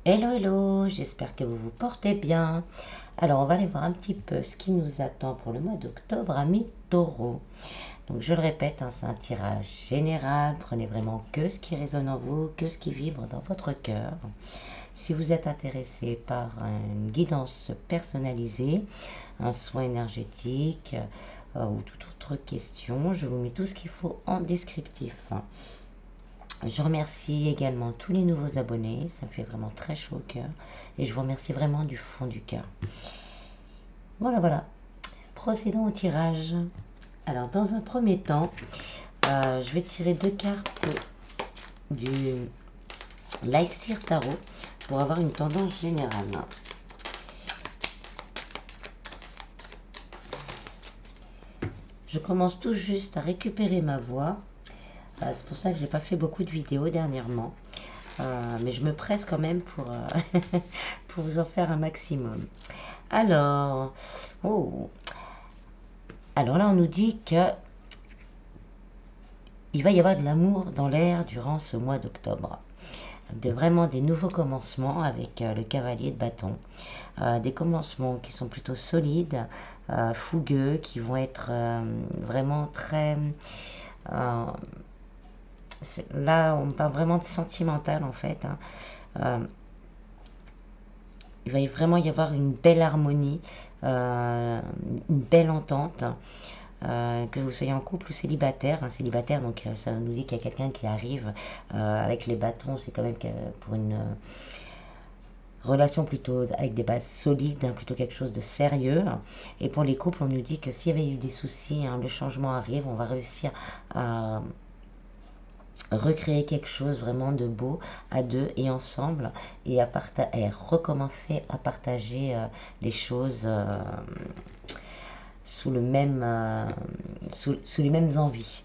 Hello, hello, j'espère que vous vous portez bien. Alors, on va aller voir un petit peu ce qui nous attend pour le mois d'octobre, amis taureaux. Donc, je le répète, hein, c'est un tirage général. Prenez vraiment que ce qui résonne en vous, que ce qui vibre dans votre cœur. Si vous êtes intéressé par une guidance personnalisée, un soin énergétique ou toute autre question, je vous mets tout ce qu'il faut en descriptif. Je remercie également tous les nouveaux abonnés, ça me fait vraiment très chaud au cœur. Et je vous remercie vraiment du fond du cœur. Voilà, voilà. Procédons au tirage. Alors, dans un premier temps, je vais tirer deux cartes du Leicester Tarot pour avoir une tendance générale. Je commence tout juste à récupérer ma voix. C'est pour ça que j'ai pas fait beaucoup de vidéos dernièrement. Mais je me presse quand même pour vous en faire un maximum. Alors, alors là, on nous dit que il va y avoir de l'amour dans l'air durant ce mois d'octobre. Vraiment des nouveaux commencements avec le cavalier de bâton. Des commencements qui sont plutôt solides, fougueux, qui vont être vraiment très... là, on parle vraiment de sentimental en fait. Il va vraiment y avoir une belle harmonie, une belle entente. Que vous soyez en couple ou célibataire, célibataire, donc ça nous dit qu'il y a quelqu'un qui arrive avec les bâtons, c'est quand même pour une relation plutôt avec des bases solides, plutôt quelque chose de sérieux. Et pour les couples, on nous dit que s'il y avait eu des soucis, le changement arrive, on va réussir à recréer quelque chose vraiment de beau à deux et ensemble et et recommencer à partager les choses sous les mêmes envies.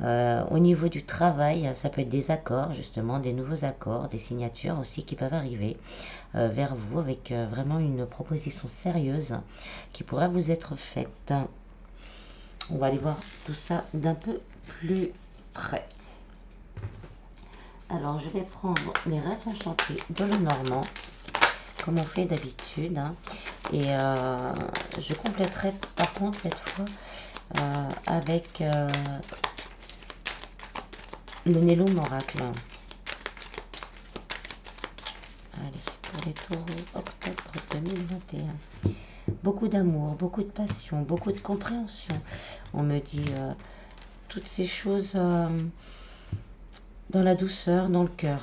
Au niveau du travail, ça peut être des accords, justement, des nouveaux accords, des signatures aussi qui peuvent arriver vers vous avec vraiment une proposition sérieuse qui pourrait vous être faite. On va aller voir tout ça d'un peu plus près. Alors, je vais prendre les rêves enchantés de Lenormand, comme on fait d'habitude. Et je compléterai par contre cette fois avec le Nélon Oracle. Allez, pour les taureaux, octobre 2021. Beaucoup d'amour, beaucoup de passion, beaucoup de compréhension. On me dit toutes ces choses dans la douceur, dans le cœur.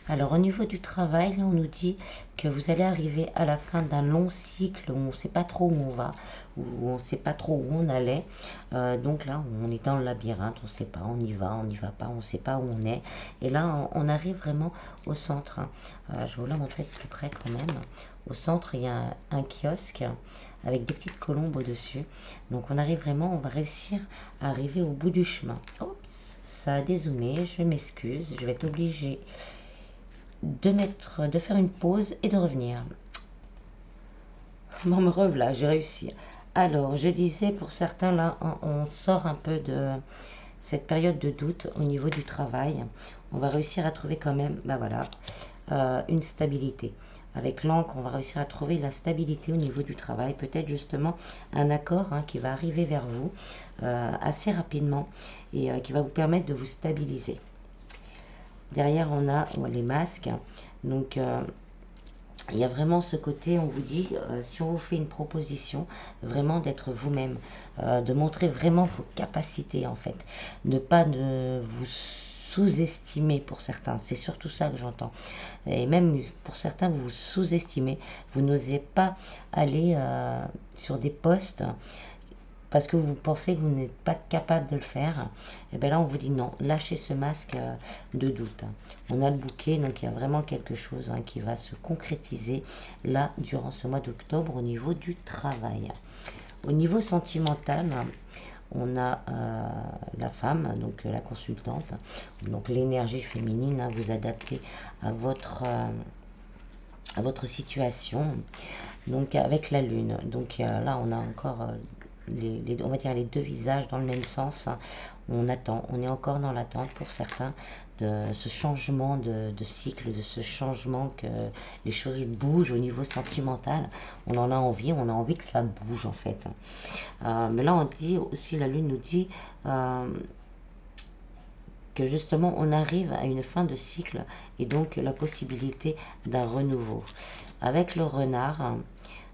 Alors au niveau du travail, là on nous dit que vous allez arriver à la fin d'un long cycle où on ne sait pas trop où on va, où on ne sait pas trop où on allait. Donc là on est dans le labyrinthe, on ne sait pas, on y va, on n'y va pas, on ne sait pas où on est. Et là on arrive vraiment au centre. Je vais vous la montrer de plus près quand même. Au centre il y a un kiosque avec des petites colombes au-dessus. Donc on arrive vraiment, on va réussir à arriver au bout du chemin. Oups, ça a dézoomé, je m'excuse, je vais être obligée de faire une pause et de revenir. Bon, me revoilà, j'ai réussi. Alors, je disais, pour certains, là, on sort un peu de cette période de doute au niveau du travail. On va réussir à trouver quand même, ben voilà, une stabilité. Avec l'encre, on va réussir à trouver la stabilité au niveau du travail. Peut-être justement un accord qui va arriver vers vous assez rapidement et qui va vous permettre de vous stabiliser. Derrière, on a les masques. Donc, il y a vraiment ce côté, on vous dit, si on vous fait une proposition, vraiment d'être vous-même, de montrer vraiment vos capacités en fait, ne pas de vous sous-estimer pour certains, c'est surtout ça que j'entends. Et même pour certains, vous vous sous-estimez, vous n'osez pas aller sur des postes parce que vous pensez que vous n'êtes pas capable de le faire, et bien là on vous dit non, lâchez ce masque de doute. On a le bouquet, donc il y a vraiment quelque chose qui va se concrétiser là durant ce mois d'octobre au niveau du travail. Au niveau sentimental, on a la femme, donc la consultante, donc l'énergie féminine, vous adaptez à votre situation, donc avec la lune. Donc là on a encore on va dire les deux visages dans le même sens. On attend, on est encore dans l'attente pour certains de ce changement de cycle, de ce changement que les choses bougent au niveau sentimental. On en a envie, on a envie que ça bouge en fait. Mais là on dit aussi, la lune nous dit que justement on arrive à une fin de cycle et donc la possibilité d'un renouveau. Avec le renard,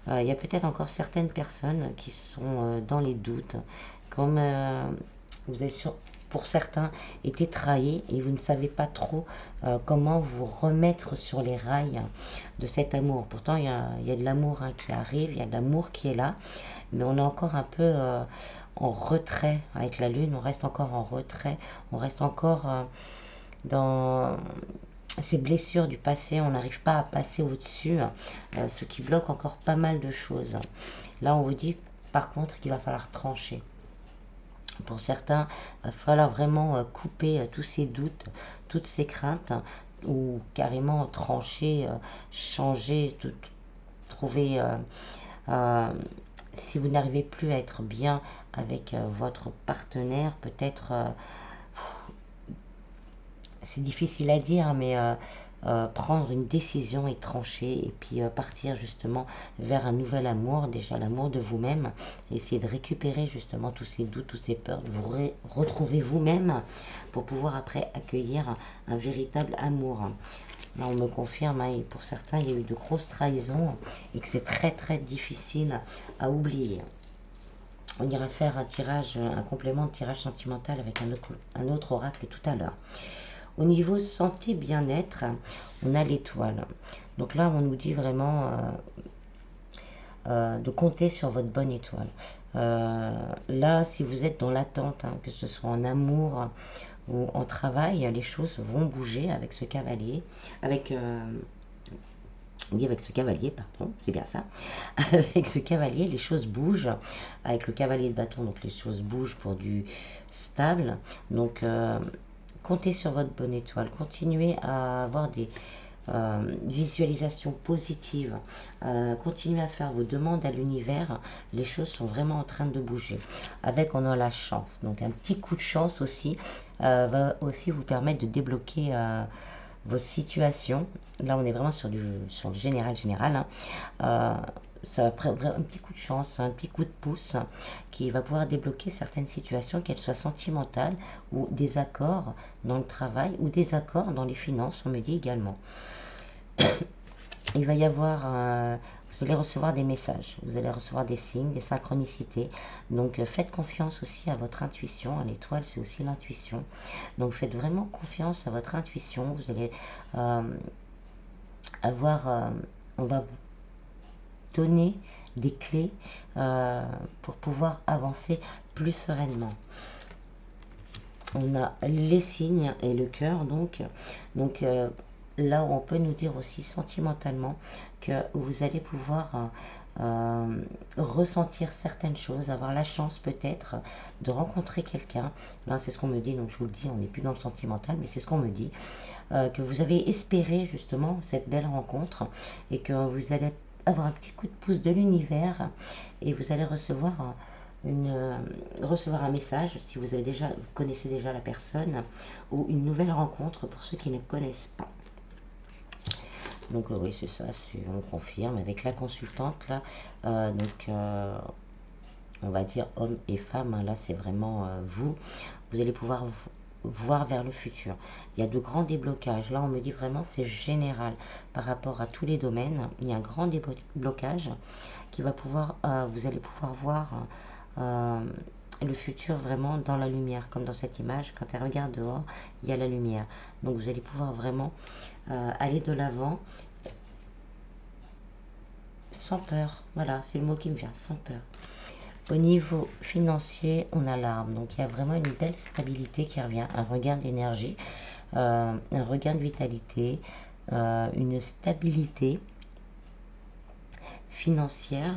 il y a peut-être encore certaines personnes qui sont dans les doutes, comme vous avez pour certains été trahis et vous ne savez pas trop comment vous remettre sur les rails de cet amour. Pourtant il y a de l'amour qui arrive, il y a de l'amour qui est là, mais on est encore un peu en retrait avec la lune, on reste encore en retrait, on reste encore dans ces blessures du passé, on n'arrive pas à passer au-dessus, ce qui bloque encore pas mal de choses. Là, on vous dit par contre qu'il va falloir trancher. Pour certains, il va falloir vraiment couper tous ces doutes, toutes ces craintes, ou carrément trancher, changer, trouver... si vous n'arrivez plus à être bien avec votre partenaire, peut-être c'est difficile à dire, mais prendre une décision et trancher, et puis partir justement vers un nouvel amour, déjà l'amour de vous-même, essayer de récupérer justement tous ces doutes, toutes ces peurs, de vous retrouver vous-même pour pouvoir après accueillir un véritable amour. Là, on me confirme, et pour certains, il y a eu de grosses trahisons et que c'est très très difficile à oublier. On ira faire un tirage, un complément de tirage sentimental avec un autre oracle tout à l'heure. Au niveau santé, bien-être, on a l'étoile. Donc là, on nous dit vraiment de compter sur votre bonne étoile. Là, si vous êtes dans l'attente, que ce soit en amour ou en travail, les choses vont bouger avec ce cavalier. Oui, avec ce cavalier, pardon, c'est bien ça. Avec ce cavalier, les choses bougent. Avec le cavalier de bâton, donc les choses bougent pour du stable. Donc, comptez sur votre bonne étoile. Continuez à avoir des visualisations positives. Continuez à faire vos demandes à l'univers. Les choses sont vraiment en train de bouger. Avec, on a la chance. Donc, un petit coup de chance aussi va aussi vous permettre de débloquer vos situations. Là, on est vraiment sur le général. Ça va prendre un petit coup de chance, un petit coup de pouce qui va pouvoir débloquer certaines situations, qu'elles soient sentimentales ou des accords dans le travail ou des accords dans les finances, on me dit également. Il va y avoir, vous allez recevoir des messages, vous allez recevoir des signes, des synchronicités. Donc faites confiance aussi à votre intuition. L'étoile, c'est aussi l'intuition. Donc faites vraiment confiance à votre intuition. Vous allez on va vous donner des clés pour pouvoir avancer plus sereinement. On a les signes et le cœur, donc là on peut nous dire aussi sentimentalement que vous allez pouvoir ressentir certaines choses, avoir la chance peut-être de rencontrer quelqu'un. Là c'est ce qu'on me dit, donc je vous le dis, on n'est plus dans le sentimental, mais c'est ce qu'on me dit, que vous avez espéré justement cette belle rencontre et que vous allez avoir un petit coup de pouce de l'univers et vous allez recevoir recevoir un message si vous connaissez déjà la personne, ou une nouvelle rencontre pour ceux qui ne connaissent pas. Donc oui, c'est ça, on confirme avec la consultante là. On va dire homme et femme, là c'est vraiment vous allez pouvoir voir vers le futur. Il y a de grands déblocages. Là on me dit vraiment c'est général par rapport à tous les domaines. Il y a un grand déblocage qui va pouvoir, vous allez pouvoir voir le futur vraiment dans la lumière, comme dans cette image. Quand elle regarde dehors, il y a la lumière. Donc vous allez pouvoir vraiment aller de l'avant sans peur. Voilà, c'est le mot qui me vient, sans peur. Au niveau financier, on a l'arbre. Donc il y a vraiment une belle stabilité qui revient, un regain d'énergie, un regain de vitalité, une stabilité financière.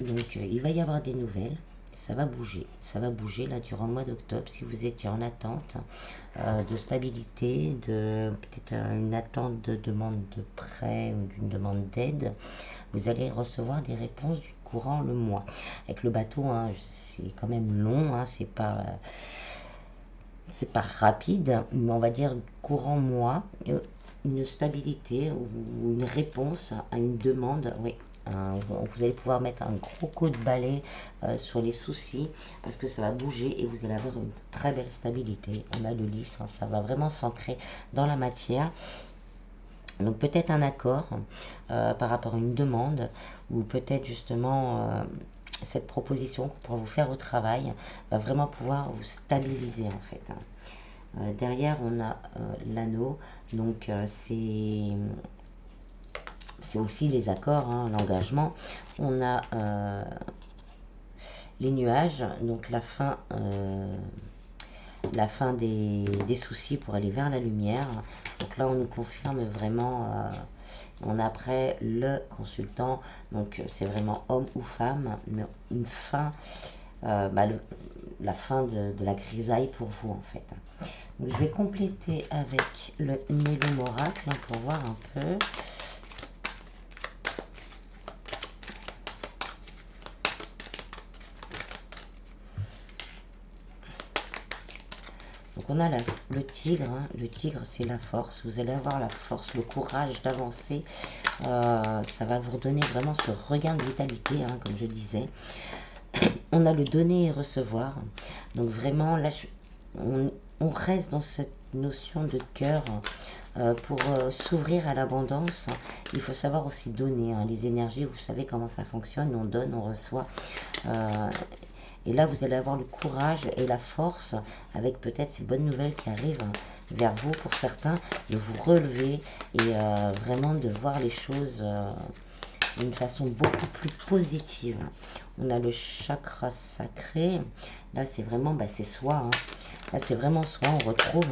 Donc il va y avoir des nouvelles, ça va bouger. Ça va bouger là durant le mois d'octobre. Si vous étiez en attente de stabilité, de peut-être une attente de demande de prêt ou d'une demande d'aide, vous allez recevoir des réponses du courant le mois. Avec le bateau, hein, c'est quand même long, hein, c'est pas rapide, mais on va dire courant mois, une stabilité ou une réponse à une demande, oui. Vous allez pouvoir mettre un gros coup de balai sur les soucis parce que ça va bouger et vous allez avoir une très belle stabilité. On a le lys, hein, ça va vraiment s'ancrer dans la matière. Donc peut-être un accord par rapport à une demande ou peut-être justement cette proposition qu'on pourra vous faire au travail va vraiment pouvoir vous stabiliser en fait. Derrière on a l'anneau, donc c'est aussi les accords, hein, l'engagement. On a les nuages, donc la fin des soucis pour aller vers la lumière. Donc là on nous confirme vraiment, on a après le consultant, donc c'est vraiment homme ou femme, mais une fin, la fin de la grisaille pour vous en fait. Donc, je vais compléter avec le Mélom Oracle pour voir un peu. Donc on a le tigre, hein. Le tigre c'est la force, vous allez avoir la force, le courage d'avancer, ça va vous redonner vraiment ce regain de vitalité, hein, comme je disais. On a le donner et recevoir, donc vraiment là on reste dans cette notion de cœur. Pour s'ouvrir à l'abondance, il faut savoir aussi donner, hein. Les énergies, vous savez comment ça fonctionne, on donne, on reçoit. Et là, vous allez avoir le courage et la force, avec peut-être ces bonnes nouvelles qui arrivent vers vous pour certains, de vous relever et vraiment de voir les choses d'une façon beaucoup plus positive. On a le chakra sacré. Là, c'est vraiment, c'est soi. Hein. Là, c'est vraiment soi. On retrouve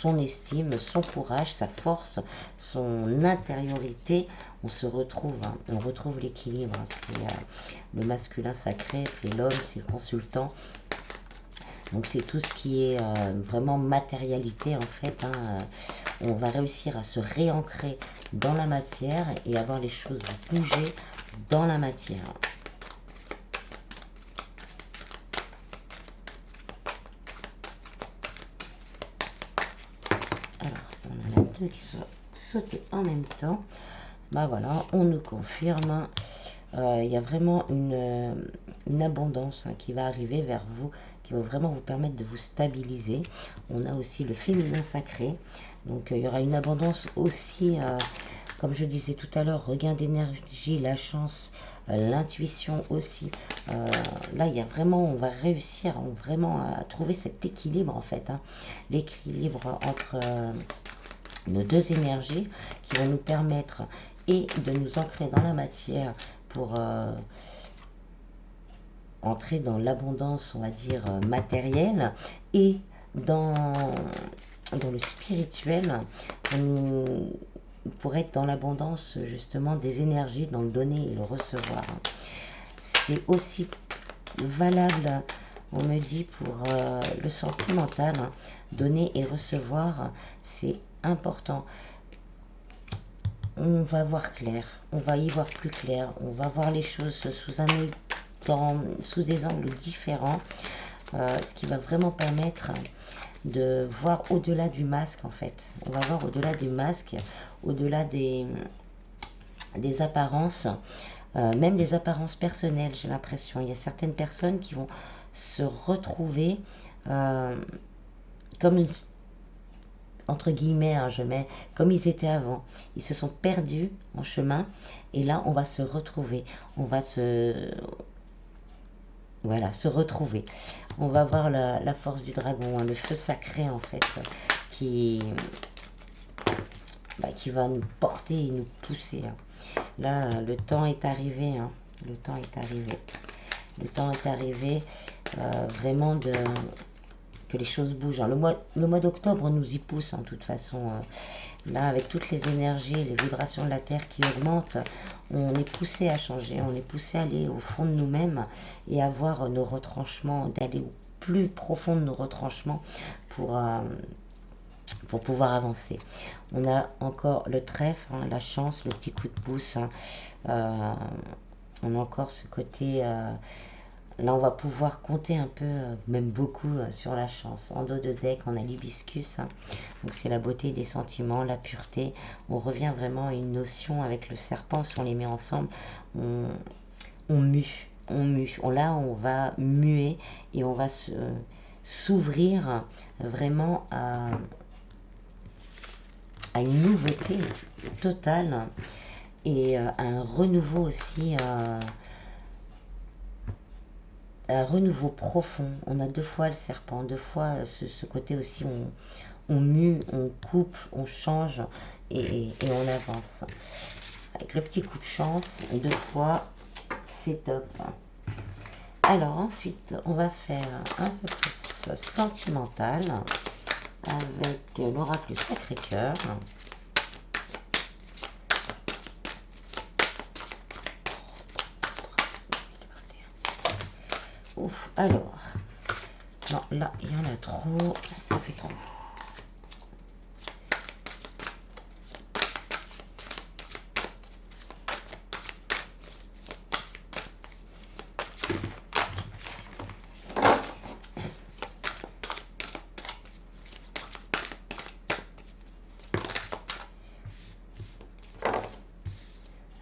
son estime, son courage, sa force, son intériorité. On se retrouve, hein. On retrouve l'équilibre. Hein. C'est le masculin sacré, c'est l'homme, c'est le consultant. Donc c'est tout ce qui est vraiment matérialité en fait. Hein. On va réussir à se réancrer dans la matière et avoir les choses bouger dans la matière. Alors, on en a deux qui sont sautés en même temps. Voilà, on nous confirme. Il y a vraiment une abondance, hein, qui va arriver vers vous, qui va vraiment vous permettre de vous stabiliser. On a aussi le féminin sacré. Donc il y aura une abondance aussi, comme je disais tout à l'heure, regain d'énergie, la chance, l'intuition aussi. Là, il y a vraiment, on va réussir vraiment à trouver cet équilibre en fait. Hein. L'équilibre entre nos deux énergies qui vont nous permettre et de nous ancrer dans la matière pour entrer dans l'abondance, on va dire, matérielle et dans le spirituel pour être dans l'abondance justement des énergies, dans le donner et le recevoir. C'est aussi valable, on me dit, pour le sentimental. Hein. Donner et recevoir, c'est important. On va voir clair, on va y voir plus clair, on va voir les choses sous un œil, sous des angles différents, ce qui va vraiment permettre de voir au-delà du masque en fait. On va voir au-delà du masque, au-delà des apparences, même des apparences personnelles, j'ai l'impression. Il y a certaines personnes qui vont se retrouver comme une, entre guillemets, hein, je mets, comme ils étaient avant. Ils se sont perdus en chemin et là on va se retrouver. On va se retrouver. On va voir la force du dragon, hein, le feu sacré en fait, qui va nous porter et nous pousser. Hein. Là, le temps est arrivé. Hein. Le temps est arrivé. Le temps est arrivé vraiment que les choses bougent. Hein. Le mois d'octobre nous y pousse, en toute façon. Là, avec toutes les énergies, les vibrations de la Terre qui augmentent, on est poussé à changer, on est poussé à aller au fond de nous-mêmes et à voir nos retranchements, d'aller au plus profond de nos retranchements pour pouvoir avancer. On a encore le trèfle, hein, la chance, le petit coup de pouce. Hein. On a encore ce côté... là, on va pouvoir compter un peu, même beaucoup, sur la chance. En dos de deck, on a l'hibiscus. Hein. Donc, c'est la beauté des sentiments, la pureté. On revient vraiment à une notion avec le serpent. Si on les met ensemble, on mue. On mue. Là, on va muer et on va s'ouvrir vraiment à une nouveauté totale et à un renouveau aussi, un renouveau profond. On a deux fois le serpent, deux fois ce côté aussi, on mue, on coupe, on change et on avance. Avec le petit coup de chance, deux fois, c'est top. Alors ensuite, on va faire un peu plus sentimental avec l'oracle Sacré-Cœur. Ouf, alors, non, là, il y en a trop, ça fait trop.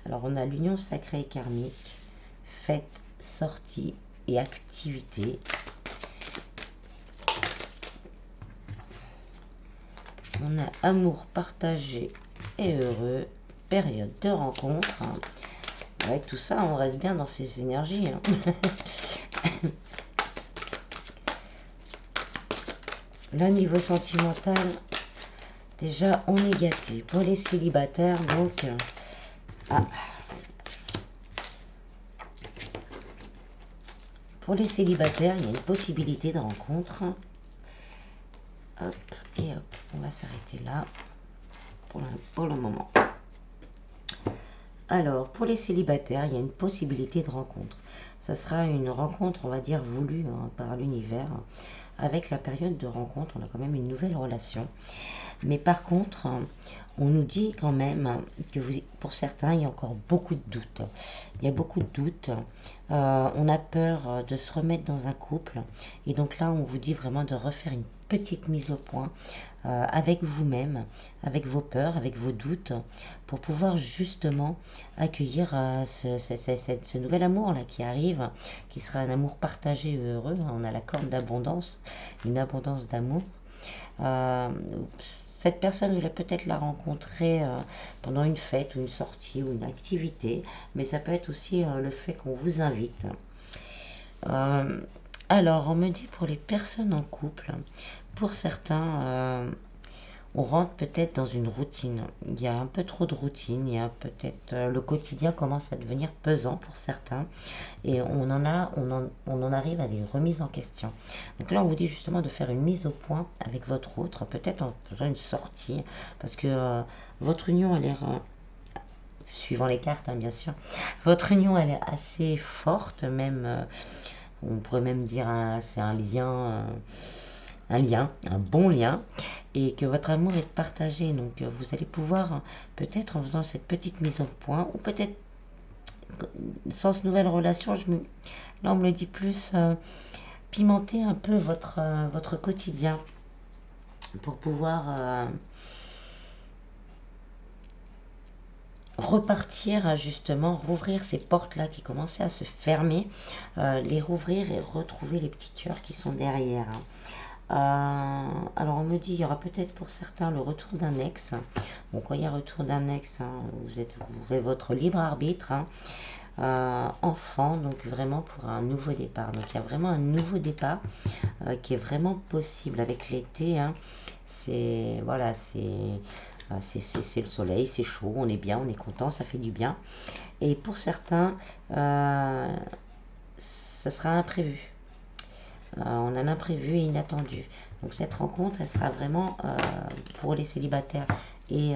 Alors, on a l'union sacrée et karmique, fête, sortie et activité. On a amour partagé et heureux, période de rencontre. Avec tout ça, on reste bien dans ces énergies. Hein. Là, niveau sentimental, déjà, on est gâté. Pour les célibataires, donc... Pour les célibataires, il y a une possibilité de rencontre. Hop, et hop, on va s'arrêter là pour le moment. Alors, pour les célibataires, il y a une possibilité de rencontre. Ça sera une rencontre, on va dire, voulue hein, par l'univers. Avec la période de rencontre, on a quand même une nouvelle relation. Mais par contre, on nous dit quand même que pour certains, il y a encore beaucoup de doutes. Il y a beaucoup de doutes. On a peur de se remettre dans un couple. Et donc là, on vous dit vraiment de refaire une petite mise au point avec vous-même, avec vos peurs, avec vos doutes, pour pouvoir justement accueillir ce nouvel amour là qui arrive, qui sera un amour partagé et heureux. On a la corde d'abondance, une abondance d'amour. Cette personne, vous allez peut-être la rencontrer pendant une fête ou une sortie ou une activité, mais ça peut être aussi le fait qu'on vous invite. Alors, on me dit pour les personnes en couple, pour certains, on rentre peut-être dans une routine. Il y a un peu trop de routine, il y a peut-être le quotidien commence à devenir pesant pour certains et on en arrive à des remises en question. Donc là, on vous dit justement de faire une mise au point avec votre autre, peut-être en faisant une sortie, parce que votre union a l'air, suivant les cartes hein, bien sûr, votre union elle est assez forte, même, on pourrait même dire c'est un lien un bon lien, et que votre amour est partagé. Donc vous allez pouvoir, peut-être en faisant cette petite mise au point, ou peut-être sans cette nouvelle relation, là on me le dit plus, pimenter un peu votre quotidien pour pouvoir repartir justement, rouvrir ces portes-là qui commençaient à se fermer, les rouvrir et retrouver les petits cœurs qui sont derrière. Hein. Alors on me dit il y aura peut-être pour certains le retour d'un ex. Bon, quand il y a retour d'un ex, hein, vous avez votre libre arbitre. Hein. Enfant, donc vraiment pour un nouveau départ. Donc il y a vraiment un nouveau départ qui est vraiment possible avec l'été. Hein. C'est voilà, c'est le soleil, c'est chaud, on est bien, on est content, ça fait du bien. Et pour certains, ça sera imprévu. On a l'imprévu et inattendu. Donc cette rencontre, elle sera vraiment pour les célibataires. Et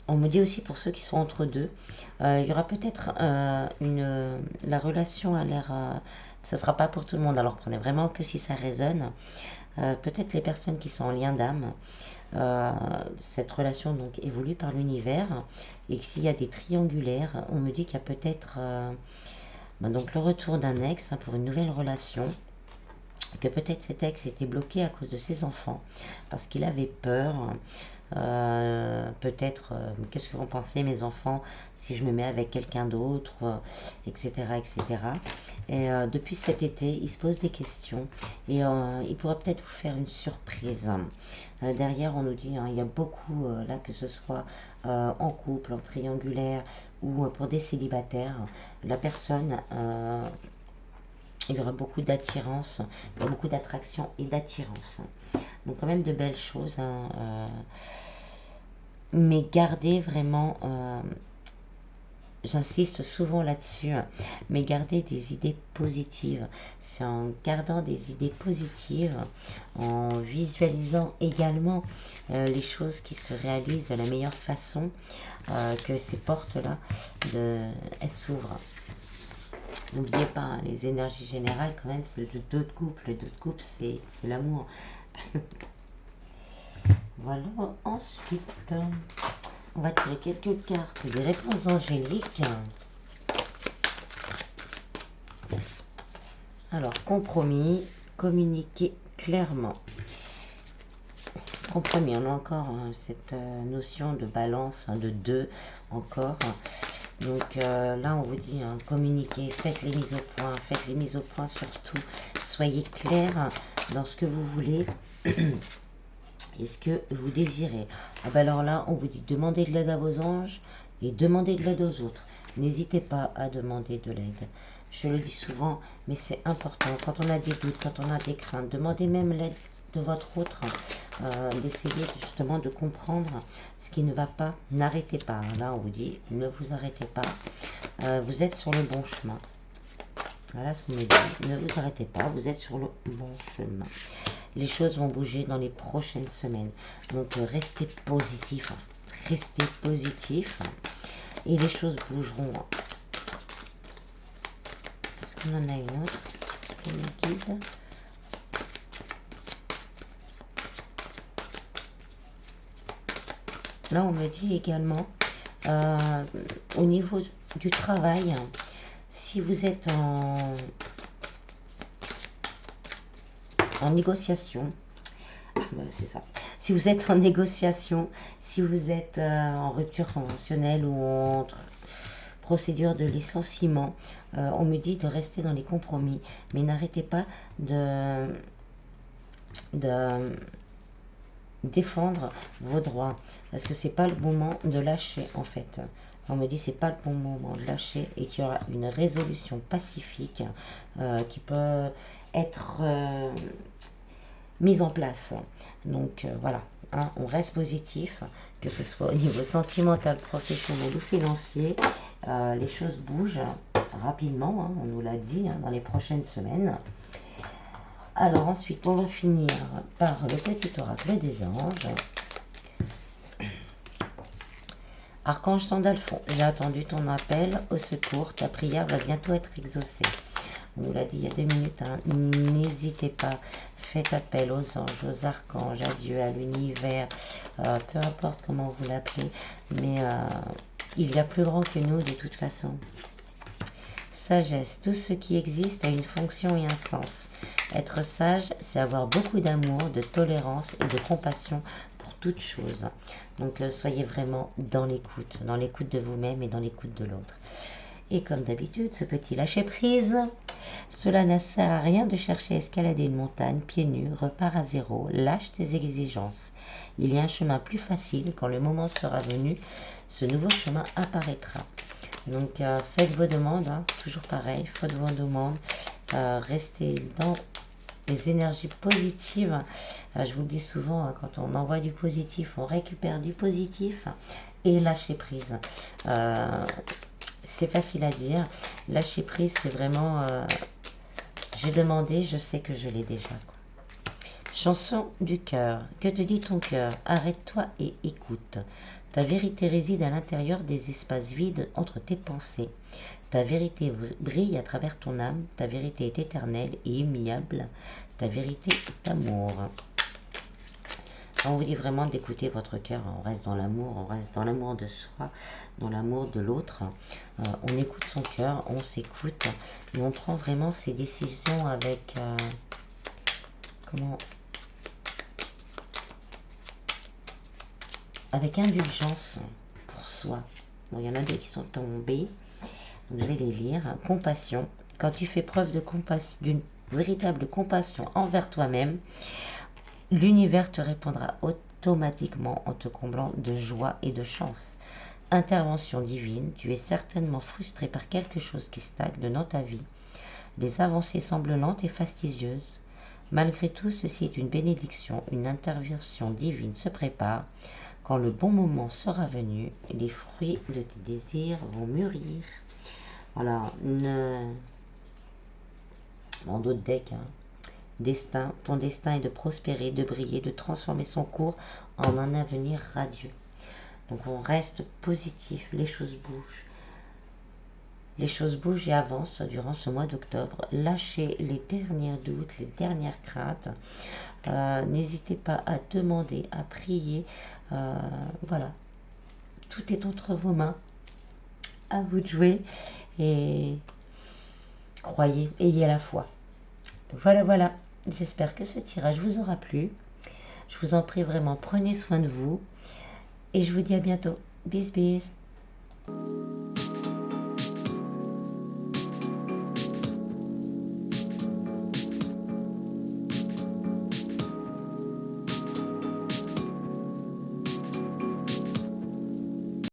on me dit aussi pour ceux qui sont entre deux, il y aura peut-être la relation a l'air, ça sera pas pour tout le monde. Alors prenez vraiment que si ça résonne. Peut-être les personnes qui sont en lien d'âme, cette relation donc évolue par l'univers et que s'il y a des triangulaires, on me dit qu'il y a peut-être donc le retour d'un ex pour une nouvelle relation, que peut-être cet ex était bloqué à cause de ses enfants parce qu'il avait peur. Peut-être, qu'est-ce que vont penser mes enfants si je me mets avec quelqu'un d'autre, etc., etc. Et depuis cet été, il se pose des questions et il pourra peut-être vous faire une surprise. Derrière, on nous dit, hein, il y a beaucoup, là, que ce soit en couple, en triangulaire ou pour des célibataires, la personne, il y aura beaucoup d'attirance, beaucoup d'attraction et d'attirance. Donc quand même de belles choses, hein, mais gardez vraiment, j'insiste souvent là-dessus, mais gardez des idées positives. C'est en gardant des idées positives, en visualisant également les choses qui se réalisent de la meilleure façon, que ces portes-là, elles s'ouvrent. N'oubliez pas, hein, les énergies générales, quand même, c'est le deux de couple. Le deux de couple, c'est l'amour. Voilà, ensuite, on va tirer quelques cartes des réponses angéliques. Alors, compromis, communiquer clairement. Compromis, on a encore cette notion de balance, hein, de deux encore. Donc là, on vous dit, hein, communiquez, faites les mises au point, faites les mises au point surtout. Soyez clair dans ce que vous voulez et ce que vous désirez. Ah ben alors là, on vous dit, demandez de l'aide à vos anges et demandez de l'aide aux autres. N'hésitez pas à demander de l'aide. Je le dis souvent, mais c'est important. Quand on a des doutes, quand on a des craintes, demandez même l'aide de votre autre, d'essayer justement de comprendre ce qui ne va pas. N'arrêtez pas. Là, on vous dit, ne vous arrêtez pas. Vous êtes sur le bon chemin. Voilà ce qu'on me dit. Ne vous arrêtez pas, vous êtes sur le bon chemin. Les choses vont bouger dans les prochaines semaines. Donc, restez positif. Restez positif. Et les choses bougeront. Est-ce qu'on en a une autre qui me guide? Là, on me dit également, au niveau du travail, si vous êtes en négociation, c'est ça. Si vous êtes en négociation, si vous êtes en rupture conventionnelle ou en procédure de licenciement, on me dit de rester dans les compromis, mais n'arrêtez pas de défendre vos droits, parce que c'est pas le moment de lâcher en fait. On me dit c'est pas le bon moment de lâcher et qu'il y aura une résolution pacifique qui peut être mise en place. Donc voilà, hein, on reste positif, que ce soit au niveau sentimental, professionnel ou financier. Les choses bougent rapidement, hein, on nous l'a dit, hein, dans les prochaines semaines. Alors ensuite, on va finir par le petit oracle des anges. Archange Sandalphon, j'ai attendu ton appel au secours, ta prière va bientôt être exaucée. On nous l'a dit il y a 2 minutes, hein. N'hésitez pas, faites appel aux anges, aux archanges, à Dieu, à l'univers, peu importe comment vous l'appelez, mais il y a plus grand que nous de toute façon. Sagesse, tout ce qui existe a une fonction et un sens. Être sage, c'est avoir beaucoup d'amour, de tolérance et de compassion pour toute chose. Donc soyez vraiment dans l'écoute de vous-même et dans l'écoute de l'autre. Et comme d'habitude, ce petit lâcher-prise, cela ne sert à rien de chercher à escalader une montagne pieds nus, repars à zéro, lâche tes exigences. Il y a un chemin plus facile, quand le moment sera venu, ce nouveau chemin apparaîtra. Donc faites vos demandes, hein, toujours pareil, faites vos demandes, restez dans les énergies positives. Je vous le dis souvent, hein, quand on envoie du positif, on récupère du positif et lâcher prise. C'est facile à dire, lâcher prise c'est vraiment J'ai demandé, je sais que je l'ai déjà. Chanson du cœur. Que te dit ton cœur? Arrête-toi et écoute. Ta vérité réside à l'intérieur des espaces vides entre tes pensées. Ta vérité brille à travers ton âme. Ta vérité est éternelle et immuable. Ta vérité est amour. On vous dit vraiment d'écouter votre cœur. On reste dans l'amour, on reste dans l'amour de soi, dans l'amour de l'autre. On écoute son cœur, on s'écoute et on prend vraiment ses décisions avec avec indulgence pour soi. Bon, il y en a deux qui sont tombés, donc je vais les lire. Compassion. Quand tu fais preuve de compassion, d'une véritable compassion envers toi-même, l'univers te répondra automatiquement en te comblant de joie et de chance. Intervention divine, tu es certainement frustré par quelque chose qui stagne dans ta vie. Les avancées semblent lentes et fastidieuses. Malgré tout, ceci est une bénédiction, une intervention divine se prépare. Quand le bon moment sera venu, les fruits de tes désirs vont mûrir. Voilà, dans d'autres decks, destin, ton destin est de prospérer, de briller, de transformer son cours en un avenir radieux. Donc on reste positif, les choses bougent. Les choses bougent et avancent durant ce mois d'octobre. Lâchez les derniers doutes, les dernières craintes. N'hésitez pas à demander, à prier. Voilà, tout est entre vos mains. À vous de jouer et croyez, ayez la foi. Voilà, voilà. J'espère que ce tirage vous aura plu. Je vous en prie vraiment, prenez soin de vous. Et je vous dis à bientôt. Bis, bis.